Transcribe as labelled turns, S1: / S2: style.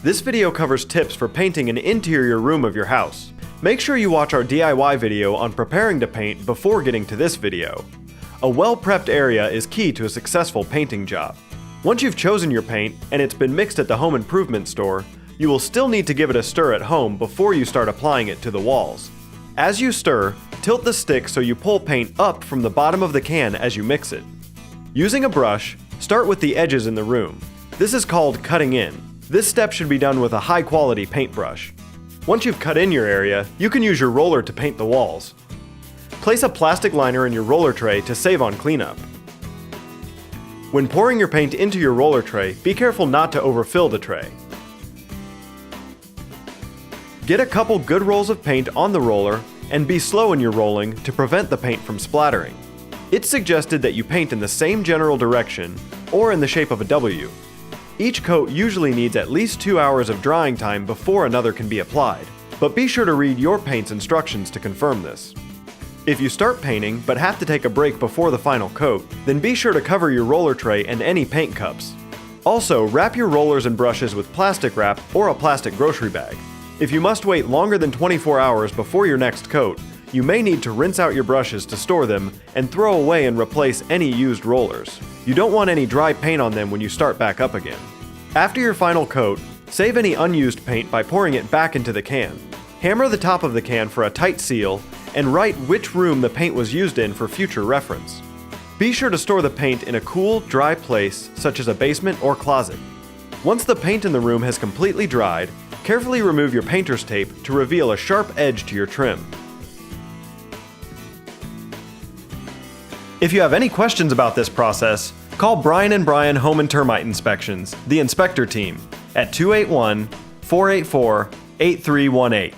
S1: This video covers tips for painting an interior room of your house. Make sure you watch our DIY video on preparing to paint before getting to this video. A well-prepped area is key to a successful painting job. Once you've chosen your paint and it's been mixed at the home improvement store, you will still need to give it a stir at home before you start applying it to the walls. As you stir, tilt the stick so you pull paint up from the bottom of the can as you mix it. Using a brush, start with the edges in the room. This is called cutting in. This step should be done with a high-quality paintbrush. Once you've cut in your area, you can use your roller to paint the walls. Place a plastic liner in your roller tray to save on cleanup. When pouring your paint into your roller tray, be careful not to overfill the tray. Get a couple good rolls of paint on the roller and be slow in your rolling to prevent the paint from splattering. It's suggested that you paint in the same general direction or in the shape of a W. Each coat usually needs at least 2 hours of drying time before another can be applied, but be sure to read your paint's instructions to confirm this. If you start painting but have to take a break before the final coat, then be sure to cover your roller tray and any paint cups. Also, wrap your rollers and brushes with plastic wrap or a plastic grocery bag. If you must wait longer than 24 hours before your next coat, you may need to rinse out your brushes to store them and throw away and replace any used rollers. You don't want any dry paint on them when you start back up again. After your final coat, save any unused paint by pouring it back into the can. Hammer the top of the can for a tight seal and write which room the paint was used in for future reference. Be sure to store the paint in a cool, dry place such as a basement or closet. Once the paint in the room has completely dried, carefully remove your painter's tape to reveal a sharp edge to your trim. If you have any questions about this process, call Bryan Bryan Home and Termite Inspections, the inspector team, at 281-484-8318.